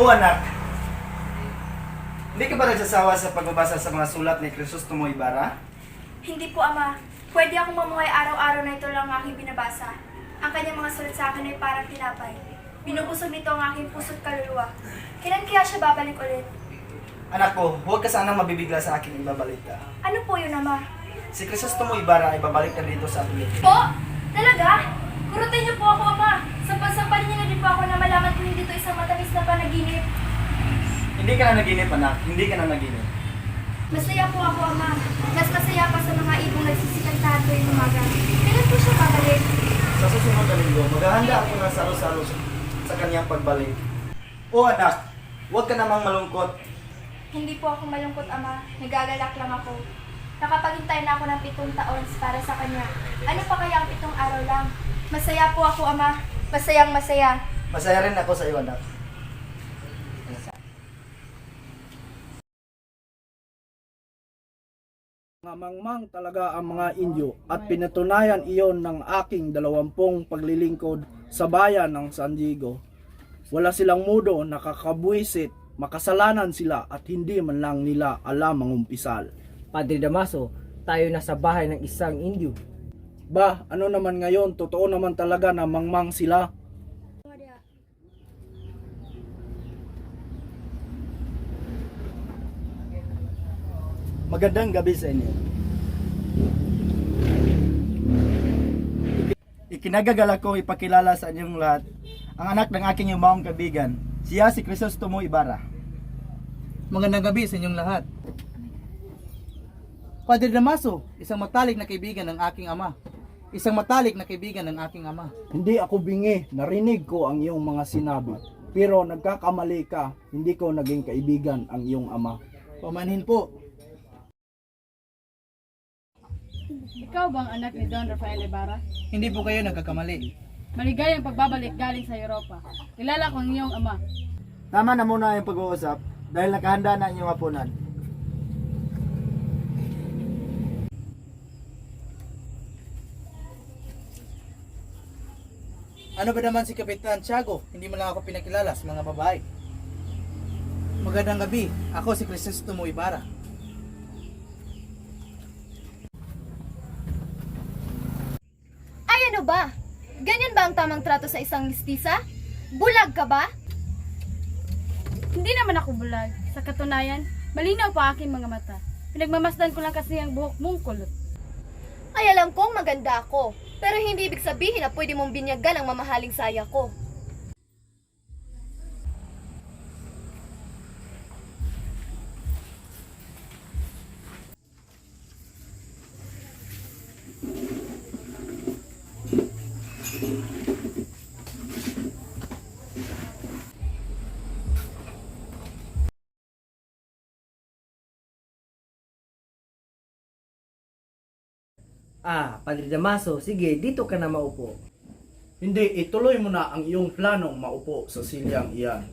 O anak, hindi ka ba nagsasawa sa pagbabasa sa mga sulat ni Crisostomo Ibarra? Hindi po, Ama. Pwede akong mamuhay araw-araw na ito lang ang aking binabasa. Ang kanyang mga sulat sa akin ay parang tinapay. Binubusog nito ang aking puso't kaluluwa. Kailan kaya siya babalik ulit? Anak ko, huwag ka sanang mabibigla sa aking ibabalita. Ano po yun, Ama? Si Crisostomo Ibarra ay babalik na dito sa atin. Po? Talaga? Kurutin niyo po ako, Ama. Sampal-sampalin niyo na din po ako na malaman kung hindi ito isang matamis na panaginip. Hindi ka na naginip, anak. Hindi ka na naginip. Masaya po ako, Ama. Mas masaya pa sa mga ibong nagsisikantahan tuwing umaga. Kailan po siya babalik? Sa susunod na linggo, maghahanda ako ng salo-salo sa kanyang pagbalik. O anak, huwag ka namang malungkot. Hindi po ako malungkot, Ama. Nagagalak lang ako. Nakapaghintay na ako ng 7 taon para sa kanya. Ano pa kaya ang 7 araw lang? Masaya po ako, Ama. Masayang masaya. Masaya rin ako sa iyo, anak. Mga mangmang talaga ang mga Indio at pinatunayan iyon ng aking 20 paglilingkod sa bayan ng San Diego. Wala silang mudo, nakakabwisit, makasalanan sila at hindi man lang nila alam ang umpisal. Padre Damaso, tayo na sa bahay ng isang Indio. Ba, ano naman ngayon, totoo naman talaga na mangmang sila. Magandang gabi sa inyo. Ikinagagalak ko ipakilala sa inyong lahat ang anak ng aking yumaong kaibigan. Siya si Crisostomo Ibarra. Magandang gabi sa inyong lahat. Padre Damaso, isang matalik na kaibigan ng aking ama. Isang matalik na kaibigan ng aking ama. Hindi ako bingi, narinig ko ang iyong mga sinabi. Pero nagkakamali ka, hindi ko naging kaibigan ang iyong ama. Pamanhin po. Ikaw bang anak ni Don Rafael Ibarra? Hindi po kayo nagkakamali. Maligayang pagbabalik galing sa Europa. Kilala ko ang iyong ama. Tama na muna yung pag-uusap dahil nakahanda na ang inyong hapunan. Ano ba naman si Kapitan Tiago? Hindi mo lang ako pinakilala sa mga babae. Magandang gabi. Ako si Crisostomo Ibarra. Ay ano ba? Ganyan ba ang tamang trato sa isang mistisa? Bulag ka ba? Hindi naman ako bulag. Sa katunayan, malinaw pa aking mga mata. Pinagmamasdan ko lang kasi ang buhok mong kulot. Ay alam kong maganda ako. Pero hindi ibig sabihin na pwede mong binyagan ang mamahaling saya ko. Padre Damaso, sige, dito ka na maupo. Hindi, ituloy mo na ang iyong planong maupo sa silyang iyan.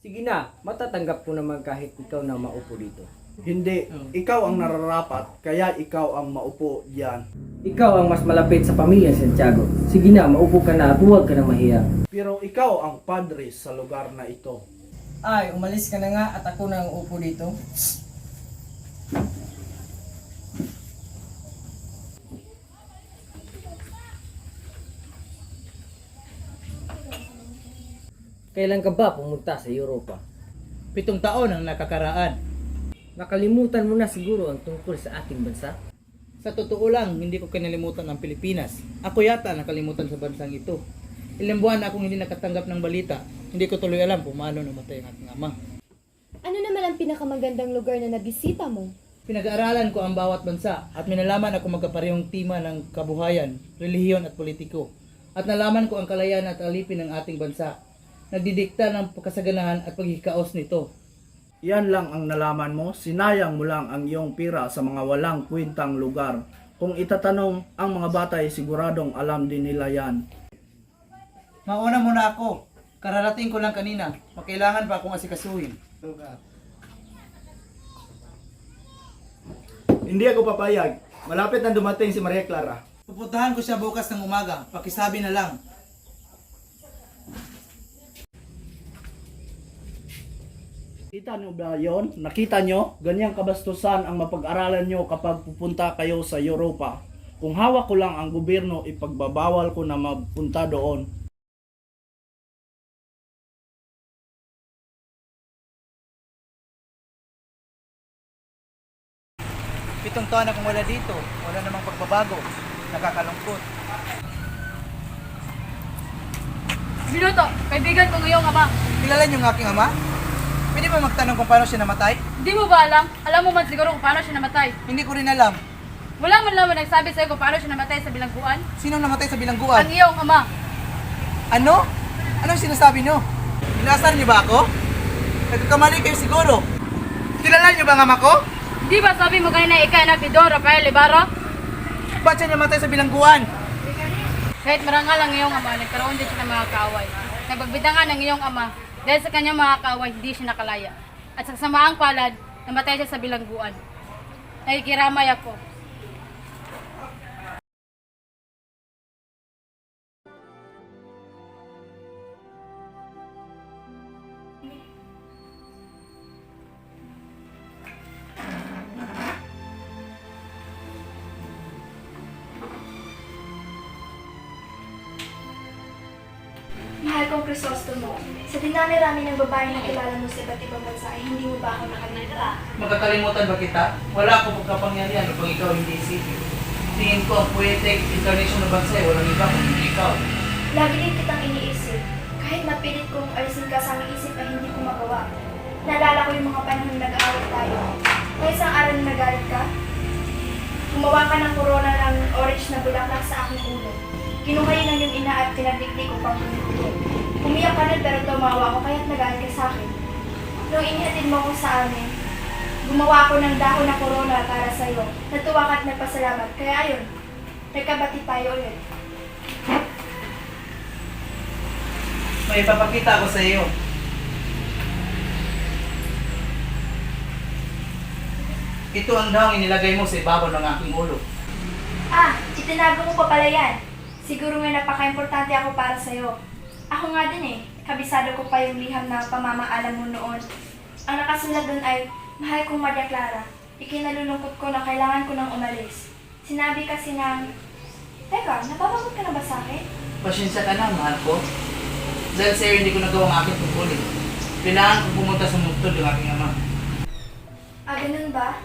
Sige na, matatanggap ko naman kahit ikaw na maupo dito. Hindi, ikaw ang nararapat, kaya ikaw ang maupo diyan. Ikaw ang mas malapit sa pamilya Santiago. Sige na, maupo ka na at huwag ka na mahiya. Pero ikaw ang padre sa lugar na ito. Ay, umalis ka na nga at ako na ang upo dito. Kailan ka ba pumunta sa Europa? 7 taon ang nakakaraan. Nakalimutan mo na siguro ang tungkol sa ating bansa? Sa totoo lang, hindi ko kinalimutan ang Pilipinas. Ako yata nakalimutan sa bansang ito. Ilang buwan na akong hindi nakatanggap ng balita. Hindi ko tuloy alam kung paano namatay ang aking ama. Ano naman ang pinakamagandang lugar na nabisita mo? Pinag-aaralan ko ang bawat bansa at minalaman ako magkaparehong tema ng kabuhayan, relihiyon at politiko. At nalaman ko ang kalayaan at alipin ng ating bansa. Nagdidikta ng pagkasaganahan at paghikaos nito. Yan lang ang nalaman mo, sinayang mo lang ang iyong pira sa mga walang kwentang lugar. Kung itatanong ang mga batay, siguradong alam din nila yan. Mauna muna ako. Kararating ko lang kanina. Makailangan pa akong asikasuhin. Hindi ako papayag. Malapit na dumating si Maria Clara. Pupuntahan ko siya bukas ng umaga. Pakisabi na lang. Kita nyo ba yon? Nakita nyo? Ganyang kabastusan ang mapag-aralan nyo kapag pupunta kayo sa Europa. Kung hawak ko lang ang gobyerno, ipagbabawal ko na mapunta doon. Pitong taon akong wala dito. Wala namang pagbabago. Nakakalungkot. Minuto, kaibigan ko ngayong ama. Kilala niyo ang aking ama? Pwede ba magtanong kung paano siya namatay? Hindi mo ba alam? Alam mo man siguro kung paano siya namatay. Hindi ko rin alam. Wala man lang nagsabi sa'yo kung paano siya namatay sa bilangguan. Sino namatay sa bilangguan? Ang iyong ama. Ano? Anong sinasabi niyo? Inasar niyo ba ako? Nagkakamali kayo siguro. Kilala niyo ba ang ama ko? Di ba sabi mo kanina ikaw anak ni Don Rafael Ibarra? Ba't siya namatay sa bilangguan? Kahit marangal ang iyong ama, nagkaroon din siya ng mga kaaway. Nagpagbitangan ng iyong ama, dahil sa kanyang mga kaaway, hindi siya nakalaya. At sa kasamaang palad, namatay siya sa bilangguan. Nakikiramay ako. Mahal kong Crisostomo, sa dinami-rami ng babae na kilala mo sa iba't ibang bansa ay hindi mo ba ako nakalimutan? Magkakalimutan ba kita? Wala akong pagkapangyarihan upang ikaw hindi isipin. Tingin ko ang poetic incarnation ng bansa ay walang iba kundi ikaw. Lagi din kitang iniisip. Kahit mapilit kong alisin ka sa aming isip ay hindi ko magawa. Naalala ko yung mga panahon na nag-aawat tayo. Kaya isang araw na nagalit ka, gumawa ka ng corona ng orange na bulaklak sa aking ulo. Kinuha yun ng iyong ina at tinadikdik upang tumutulog. Umiyak ka na pero tumawa ako kaya't nagalit ka sa akin. Nung inihatid mo ko sa amin, gumawa ako ng dahon na corona para sa iyo. Natuwa ka at nagpasalamat. Kaya ayun, nagkabati tayo ulit. May ipapakita ko sa iyo. Ito ang dahong inilagay mo sa ibabaw ng aking ulo. Ah, itinago mo pa pala yan. Siguro nga napaka-importante ako para sa'yo. Ako nga din eh, kabisado ko pa yung liham na pamamaalam mo noon. Ang nakasulat doon ay, mahal kong Maria Clara, ikinalulungkot ko na kailangan ko nang umalis. Sinabi kasi ng, teka, napapagot ka na ba sa akin? Pasensya ka na, mahal ko. Dahil sa'yo hindi ko nagawa ang aking tungkulin. Kailangan ko pumunta sa muntod ng aking ama. Ah, ganun ba?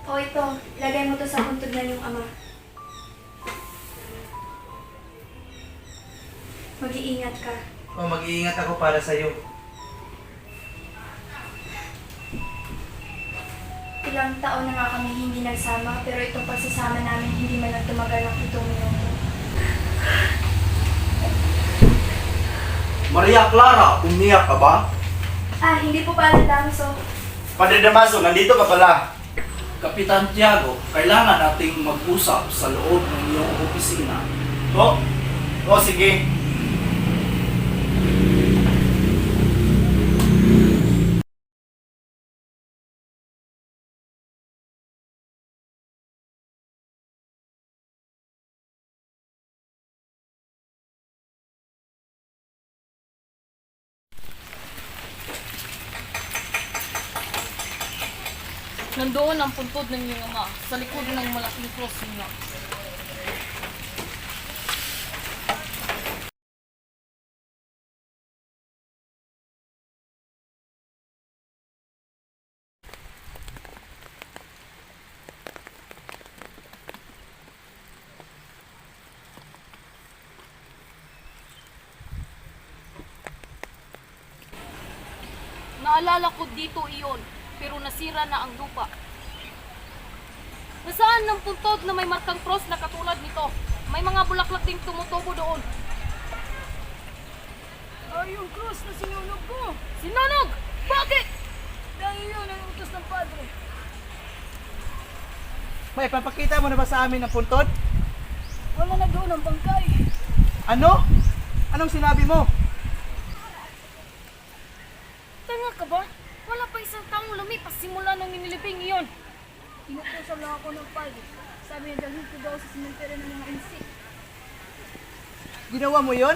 O ito, lagay mo to sa buntod na yung ama. Mag-iingat ka. O mag-iingat ako para sa'yo. Ilang taon na nga kami hindi nagsama, pero itong pagsasama namin hindi man lang tumagal ng 7 minuto. Maria Clara, umiyak ka ba? Ah, hindi po pala Damaso. Padre Damaso, nandito ka pala. Kapitan Tiago, kailangan nating mag-usap sa loob ng iyong opisina. O sige. Nandoon ang puntod ng iyong ama sa likod ng malaking cross niya. Naalala ko dito iyon, pero nasira na ang lupa. Nasaan ng puntod na may markang cross na katulad nito? May mga bulaklak ding tumutubo doon. Ay, yung cross na sinunog ko. Sinunog? Bakit? Dahil yun ang utos ng padre. May papakita mo na ba sa amin ang puntod? Wala na doon ang bangkay. Ano? Anong sinabi mo? Tanga ka ba? Wala pa isang taong lumipas simula nang inilibing iyon. Inutusan lang ako ng padre. Sabi niya dalhin ko daw sa simenteryo ng mga insik. Ginawa mo yon?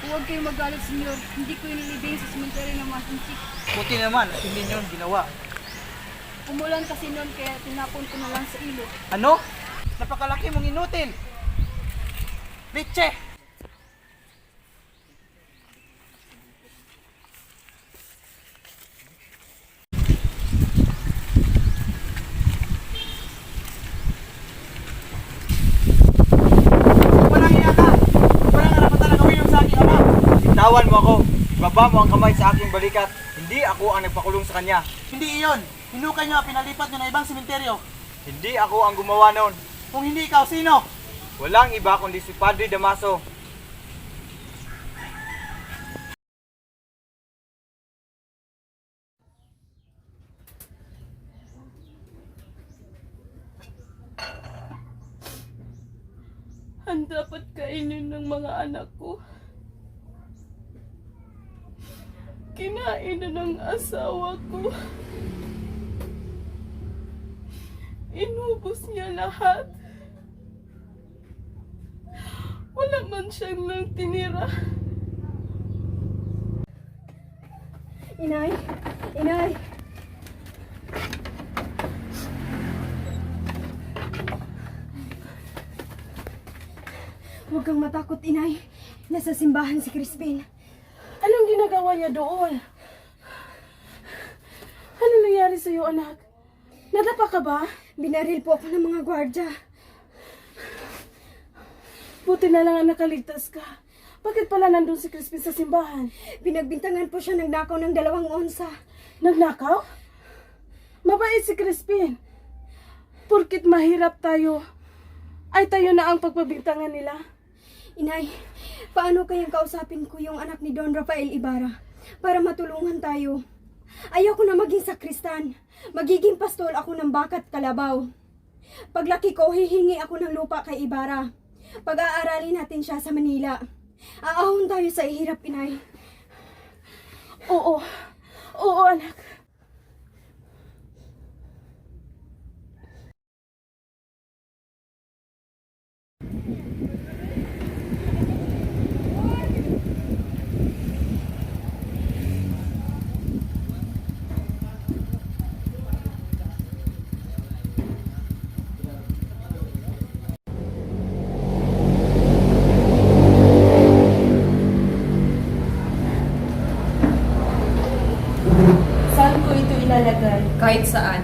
Huwag kayong magalit, senyor. Hindi ko inilibing sa cemetery ng mga sinsik. Buti naman at hindi nyo ginawa. Umulan kasi noon kaya tinapon ko na lang sa ilog. Ano? Napakalaki mong inutil! Bitche! Walang iya ka! Walang karapatan na gawin yung sa aking ama! Bitawan mo ako! Ibaba mo ang kamay sa aking balikat! Hindi ako ang nagpakulong sa kanya! Hindi iyon. Hinukay niyo, pinalipat niyo na ibang sementeryo. Hindi ako ang gumawa noon! Kung hindi ikaw, sino? Walang iba kundi si Padre Damaso! Ang dapat kainin ng mga anak ko. Kinain na ng asawa ko. Inubos niya lahat. Wala man siyang lang tinira. Inay! Inay! Huwag kang matakot, Inay. Nasa simbahan si Crispin. Anong ginagawa niya doon? Ano nangyari sa'yo, anak? Nadapa ka ba? Binaril po ako ng mga gwardya. Buti na lang ang nakaligtas ka. Bakit pala nandun si Crispin sa simbahan? Pinagbintangan po siya nagnakaw ng 2 onsa. Nagnakaw? Mabait si Crispin. Porkit mahirap tayo, ay tayo na ang pagpabintangan nila. Inay, paano kayang kausapin ko yung anak ni Don Rafael Ibarra para matulungan tayo? Ayoko na maging sakristan. Magiging pastol ako ng Bakat Kalabaw. Paglaki ko, hihingi ako ng lupa kay Ibarra. Pag-aaralin natin siya sa Manila. Aahon tayo sa ihirap, Inay. Oo. Oo, anak. Saan ko ito ilalagay? Kahit saan.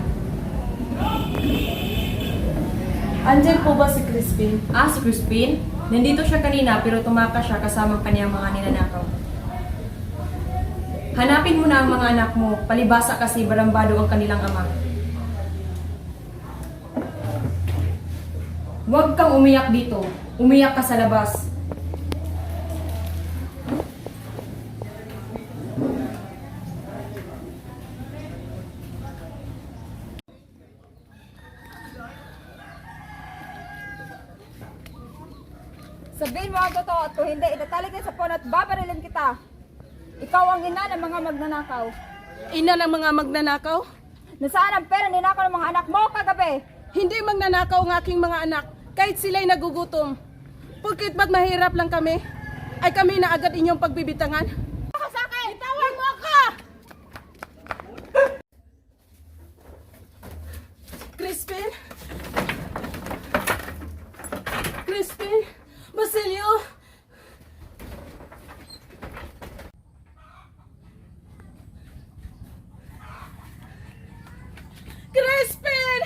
Andyan po ba si Crispin? Si Crispin? Nandito siya kanina pero tumakas siya kasama kaniyang mga ninanakaw. Hanapin mo na ang mga anak mo, palibasa kasi barambado ang kanilang ama. Huwag kang umiyak dito, umiyak ka sa labas. Sabihin mo ang totoo at kung hindi, itatali kita sa puno at babarilin kita. Ikaw ang ina ng mga magnanakaw. Ina ng mga magnanakaw? Nasaan ang pera ninakaw ng mga anak mo kagabi? Hindi magnanakaw ang aking mga anak, kahit sila'y nagugutom. Porkit ba't mahirap lang kami, ay kami na agad inyong pagbibitangan. Ako sa akin! Tawag mo ka! Crispin? Crispin? Basilio? Crispin!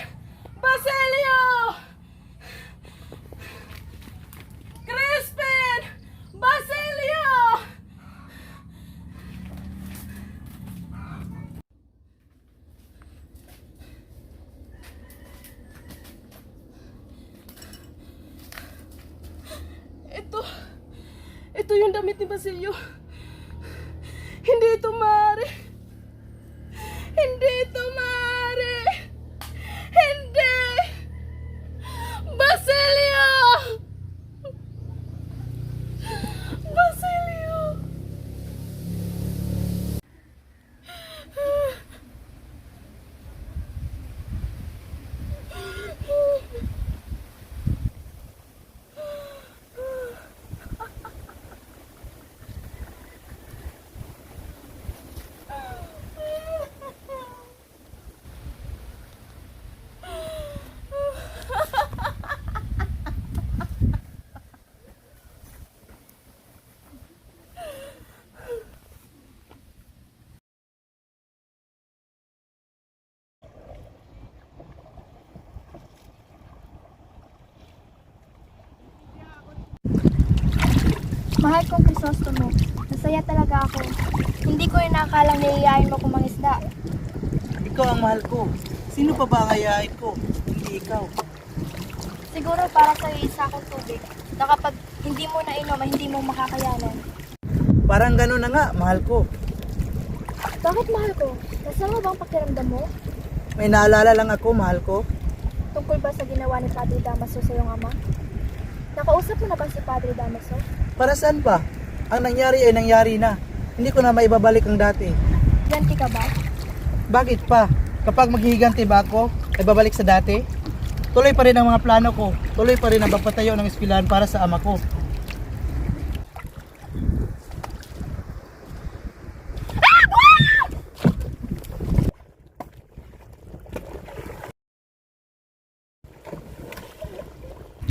Basilio! Crispin! Basilio! Ito yung damit ni Basilio. Hindi ito maaari. Hindi ito maaari. Hindi! Basilio! Basilio! Mahal kong Crisostomo, masaya talaga ako. Hindi ko rin nakalang naiyayain mo kung mangisda. Ikaw ang mahal ko. Sino pa ba ang ayahin ko? Hindi ikaw. Siguro para sa isa akong tubig na kapag hindi mo nainom ay hindi mo makakayanan. Parang gano'n na nga, mahal ko. Bakit mahal ko? Nasama bang pakiramdam mo? May naalala lang ako, mahal ko. Tungkol ba sa ginawa ni Padre Damaso sa iyong ama? Nakausap mo na ba si Padre Damaso? Para saan pa? Ang nangyari ay nangyari na. Hindi ko na maibabalik ang dati. Ganti ka ba? Bakit pa? Kapag maghihiganti ba ako, ay babalik sa dati? Tuloy pa rin ang mga plano ko. Tuloy pa rin ang pagpatayo ng eskwelahan para sa ama ko.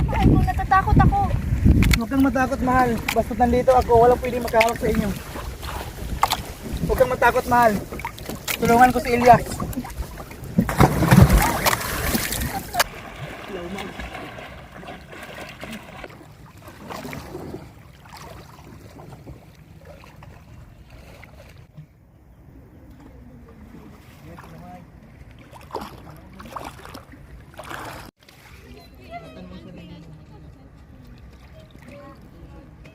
Mahal ko, natatakot ako. Huwag kang matakot, mahal. Basta nandito ako, walang pwedeng makahawak sa inyo. Huwag kang matakot, mahal. Tulungan ko si Elias.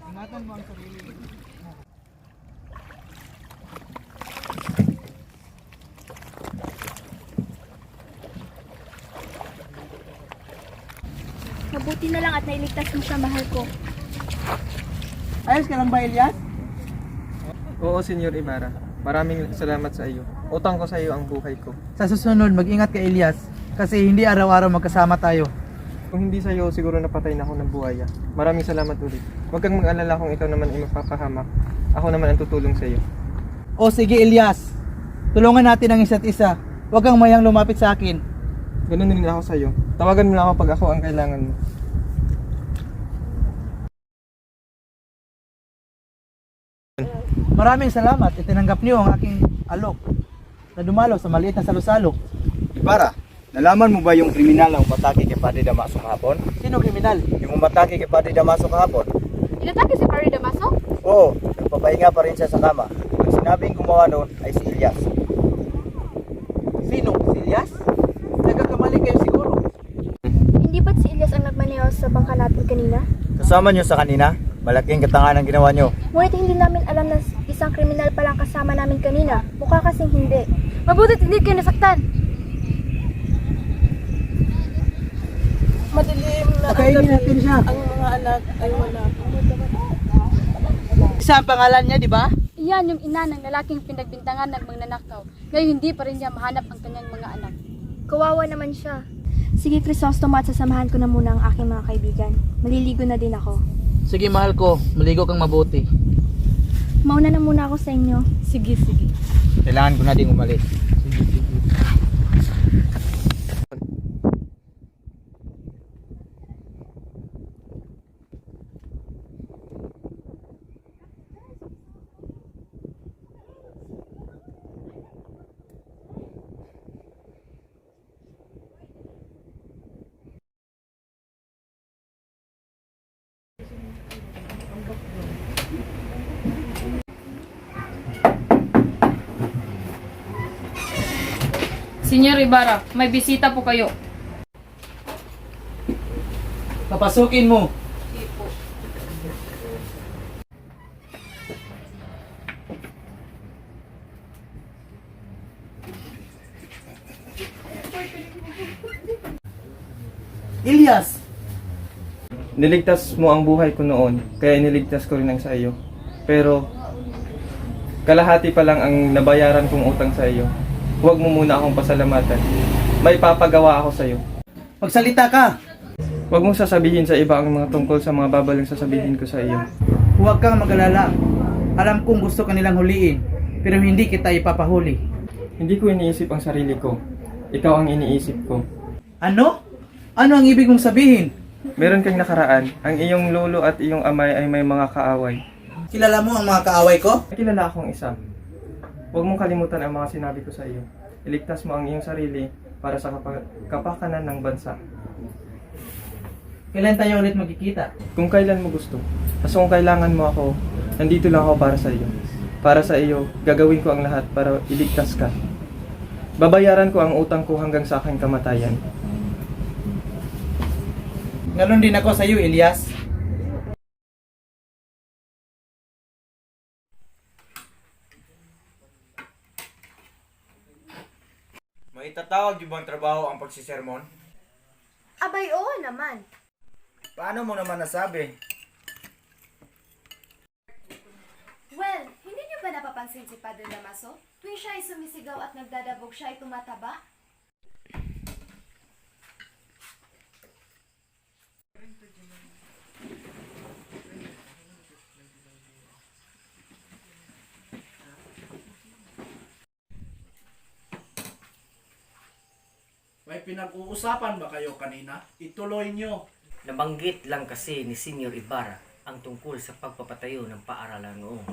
Ingatan mo ang sarili mo. Mabuti na lang at nailigtas mo siya, mahal ko. Ayos ka lang ba, Elias? Oo, Senyor Ibarra. Maraming salamat sa iyo. Utang ko sa iyo ang buhay ko. Sa susunod, mag-ingat ka, Elias. Kasi hindi araw-araw magkasama tayo. Kung hindi sa iyo, siguro napatay na ako ng buhaya. Maraming salamat ulit. Huwag kang mag-alala kung ikaw naman ay mapapahamak. Ako naman ang tutulong sa iyo. O sige, Elias. Tulungan natin ang isa't isa. Huwag kang mayang lumapit sa akin. Ganun din ako sa iyo. Tawagan mo lang ako pag ako ang kailangan mo. Maraming salamat. Itinanggap niyo ang aking alok na dumalo sa maliit na salo-salo. Ibarra, nalaman mo ba yung kriminal na umatake kay Padre Damaso kahapon? Sino kriminal? Yung umatake kay Padre Damaso kahapon? Inatake si Padre Damaso? Oo, nagpapahinga pa rin siya sa kama. Ang sinabing gumawa noon ay si Elias. Sino? Si Elias? Nagkakamali kayo siguro. Hindi ba't si Elias ang nagmaneho sa bangka natin kanina? Kasama nyo sa kanina? Malaking katangahan ang ginawa nyo. Ngunit hindi namin alam na isang kriminal palang kasama namin kanina. Mukha kasing hindi. Mabutit hindi kayo nasaktan. Madilim na ang Pakainin gabi. natin siya. Ang mga anak ay wala. Isa ang pangalan niya, di ba? Iyan yung ina ng lalaking pinagbintangan ng magnanakaw. Ngayon hindi pa rin niya mahanap ang kanyang mga anak. Kawawa naman siya. Sige, Crisostomo, at sasamahan ko na muna ang aking mga kaibigan. Maliligo na din ako. Sige, mahal ko. Maligo kang mabuti. Mauna na muna ako sa inyo. Sige, sige. Kailangan ko na din umalis. Senyor Ibarra, may bisita po kayo. Papasukin mo. Elias! Niligtas mo ang buhay ko noon, kaya niligtas ko rin ang sa iyo. Pero, kalahati pa lang ang nabayaran kong utang sa iyo. Huwag mo muna akong pasalamatan. May papagawa ako sa iyo. Magsalita ka! Huwag mong sasabihin sa iba ang mga tungkol sa mga babalang sasabihin ko sa iyo. Huwag kang mag-alala. Alam kong gusto ka nilang huliin, pero hindi kita ipapahuli. Hindi ko iniisip ang sarili ko. Ikaw ang iniisip ko. Ano? Ano ang ibig mong sabihin? Meron kang nakaraan, ang iyong lolo at iyong amay ay may mga kaaway. Kilala mo ang mga kaaway ko? Kilala akong isa. Huwag mong kalimutan ang mga sinabi ko sa iyo. Iligtas mo ang iyong sarili para sa kapakanan ng bansa. Kailan tayo ulit magkikita? Kung kailan mo gusto. Basta kung kailangan mo ako, nandito lang ako para sa iyo. Para sa iyo, gagawin ko ang lahat para iligtas ka. Babayaran ko ang utang ko hanggang sa aking kamatayan. Ganon din ako sa iyo, Elias. May itatawag yung bang trabaho ang pagsisermon? Abay, oo naman. Paano mo naman nasabi? Well, hindi niyo ba napapansin si Padre Damaso? Tuwing siya ay sumisigaw at nagdadabog, siya ay tumataba? May pinag-uusapan ba kayo kanina? Ituloy nyo. Nabanggit lang kasi ni Senior Ibarra ang tungkol sa pagpapatayo ng paaralan noon.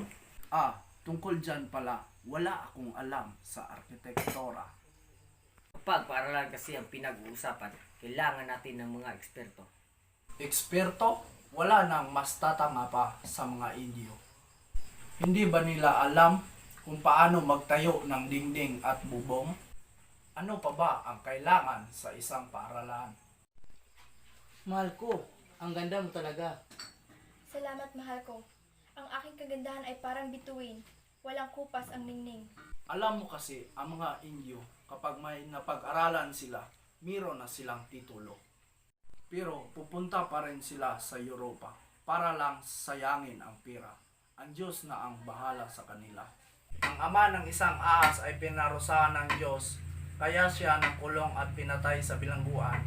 Tungkol dyan pala, wala akong alam sa arkitektura. Kapag paaralan kasi ang pinag-uusapan, kailangan natin ng mga eksperto. Eksperto? Wala nang mas tatanga pa sa mga Indio. Hindi ba nila alam kung paano magtayo ng dingding at bubong? Ano pa ba ang kailangan sa isang paaralan? Mahal ko, ang ganda mo talaga. Salamat, mahal ko. Ang aking kagandahan ay parang bituin. Walang kupas ang ningning. Alam mo kasi, ang mga Indio, kapag may napag-aralan sila, meron na silang titulo. Pero pupunta pa rin sila sa Europa para lang sayangin ang pera. Ang Diyos na ang bahala sa kanila. Ang ama ng isang ahas ay pinarusahan ng Diyos, kaya siya nakulong at pinatay sa bilangguan.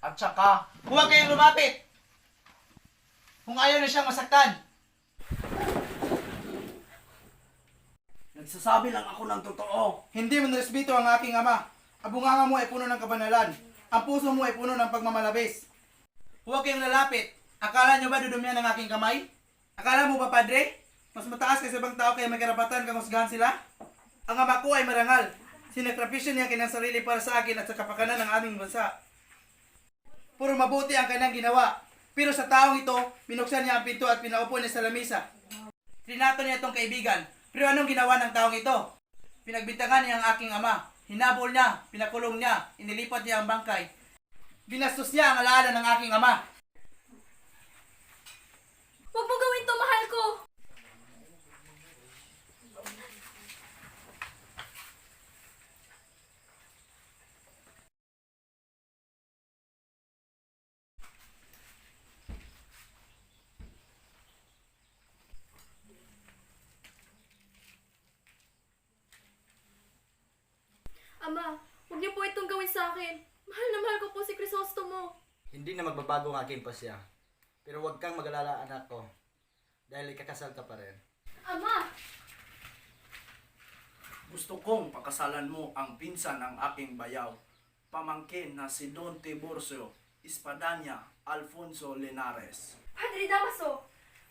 At saka, Huwag kayong lumapit! Kung ayaw na siyang masaktan. nagsasabi lang ako ng totoo. Hindi mo nirespeto ang aking ama. Ang bunganga mo ay puno ng kabanalan. Ang puso mo ay puno ng pagmamalabis. Huwag kayong lalapit. Akala nyo ba dudumihan ng aking kamay? Akala mo ba, Padre? Mas mataas kaysa ibang tao kaya may karapatan kang husgahan sila? Ang ama ko ay marangal. Sinakripisyo niya kanyang sarili para sa akin at sa kapakanan ng aming bansa. Puro mabuti ang kanyang ginawa. Pero sa taong ito, binuksan niya ang pinto at pinaupo niya sa lamisa. Trinato niya itong kaibigan. Pero anong ginawa ng taong ito? Pinagbintangan niya ang aking ama. Hinabol niya, pinakulong niya, inilipat niya ang bangkay. Binastos niya ang alaala ng aking ama. Huwag mo gawin to, mahal ko! Ama, huwag niyo po itong gawin sa akin. Mahal na mahal ko po si Crisostomo. Hindi na magbabago ang aking pasya. Pero huwag kang mag-alala, anak ko. Dahil ikakasal ka pa rin. Ama! Gusto kong pakasalan mo ang pinsan ng aking bayaw. Pamangkin na si Don Tiburcio Espadanya Alfonso Linares. Padre Damaso,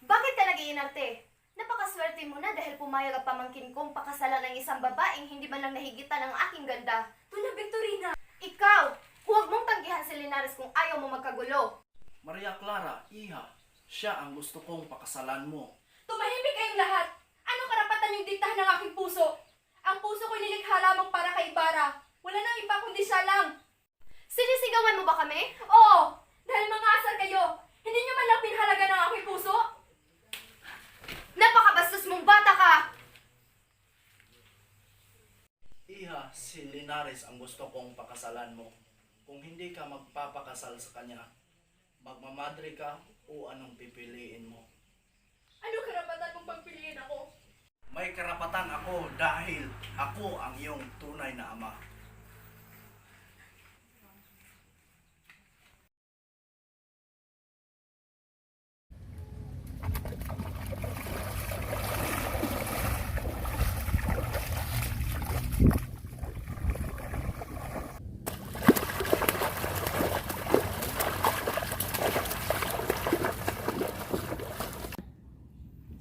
bakit ka nag-iinarte? Napakaswerte mo na dahil pumayag ang pamangkin kong pakasalan ng isang babaeng hindi man lang nahigitan ng aking ganda. Tuna Victorina! Ikaw! Huwag mong tanggihan si Linares kung ayaw mo magkagulo. Maria Clara, iha, siya ang gusto kong pakasalan mo. Tumahimik kayong lahat! Anong karapatan yung diktahan ng aking puso? Ang puso ko'y nilikha lamang para kay Ibarra. Wala nang iba kundi siya lang. Sinisigawan mo ba kami? Oo! Dahil mga asar kayo! Hindi niyo man lang pinahalaga ng aking puso? Napakabastos mong bata ka! Iha, si Linares ang gusto kong pakasalan mo. Kung hindi ka magpapakasal sa kanya, magmamadre ka o anong pipiliin mo? Ano karapatan mong pagpiliin ako? May karapatan ako dahil ako ang iyong tunay na ama.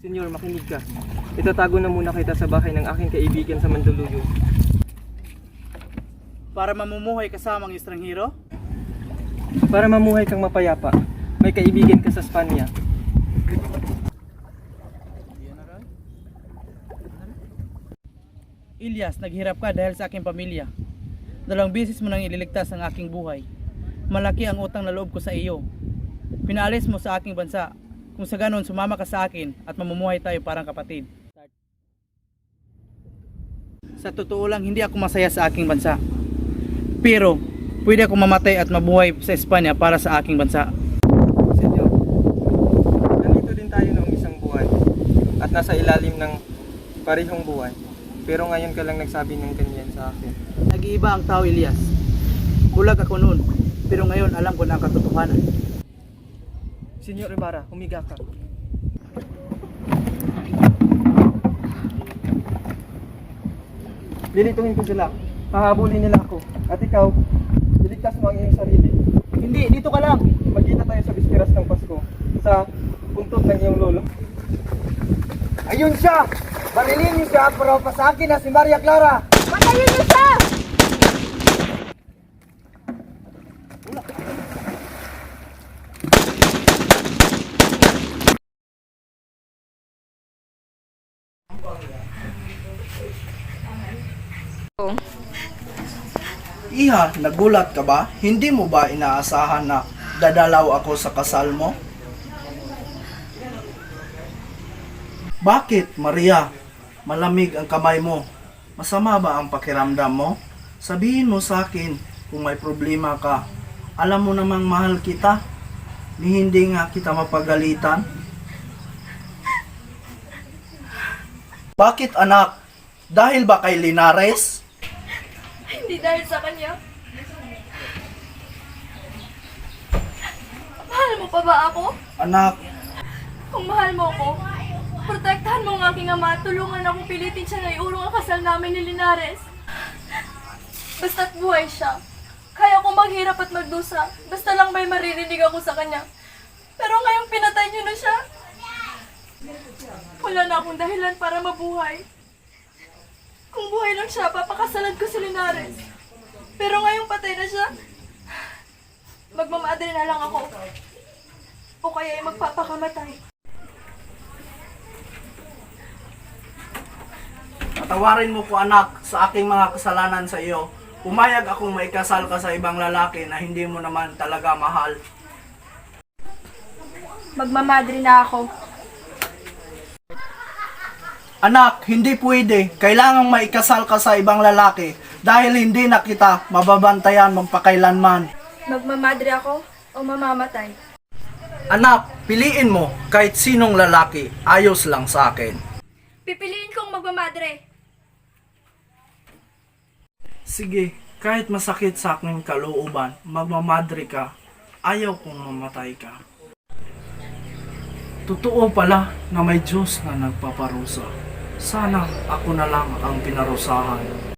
Senyor, makinig ka. Itatago na muna kita sa bahay ng aking kaibigan sa Mandaluyong. Para mamumuhay kasamang estranghero? para mamuhay kang mapayapa. May kaibigan ka sa Espanya. Ilyas, naghirap ka dahil sa aking pamilya. 2 beses mo nang ililigtas ang aking buhay. Malaki ang utang na loob ko sa iyo. Pinaalis mo sa aking bansa. Kung sa ganon, sumama ka sa akin at mamumuhay tayo parang kapatid. Sa totoo lang, hindi ako masaya sa aking bansa. Pero, pwede akong mamatay at mabuhay sa Espanya para sa aking bansa. Senyor, nandito din tayo noong isang buwan at nasa ilalim ng parehong buwan. Pero ngayon ka lang nagsabi ng ganyan sa akin. Nag-iiba ang tao, Ilyas. Bulag ako noon, pero ngayon alam ko na ang katotohanan. Senyor Ibarra, humiga ka. Lilituhin ko sila. Hahabulin nila ako. At ikaw, iligtas mo ang iyong sarili. Hindi, dito ka lang. Magkita tayo sa bisperas ng Pasko sa puntod ng iyong lolo. Ayun siya! Barilin niyo siya para pasakin na si Maria Clara! Patayin niyo siya! Iha, nagulat ka ba? Hindi mo ba inaasahan na dadalaw ako sa kasal mo? Bakit, Maria? Malamig ang kamay mo. Masama ba ang pakiramdam mo? Sabihin mo sa akin kung may problema ka. Alam mo namang mahal kita. Ni hindi nga kita mapagalitan. Bakit anak? Dahil ba kay Linares? Hindi dahil sa kanya. Mahal mo pa ba ako? Anak, Kung mahal mo ako, protektahan mo ang aking ama at tulungan akong pilitin siya na iurong ang kasal namin ni Linares. Basta't buhay siya. Kaya kong maghirap at magdusa. Basta lang may maririnig ako sa kanya. Pero ngayong pinatay niyo na siya, wala na akong dahilan para mabuhay. Kung buhay lang siya, papakasalan ko si Linares. Pero ngayong patay na siya, magmamadre na lang ako. O kaya ay magpapakamatay. patawarin mo ko anak sa aking mga kasalanan sa iyo. Pumayag akong maikasal ka sa ibang lalaki na hindi mo naman talaga mahal. Magmamadre na ako. Anak, hindi pwede. Kailangang maikasal ka sa ibang lalaki dahil hindi na kita mababantayan magpakailanman. Magmamadre ako o mamamatay. Anak, piliin mo kahit sinong lalaki. Ayos lang sa akin. Pipiliin kong magmamadre. Sige, kahit masakit sa aking kalooban, magmamadre ka. Ayaw kong mamatay ka. Totoo pala na may Diyos na nagpaparusa. Sana ako na lang ang pinarusahan.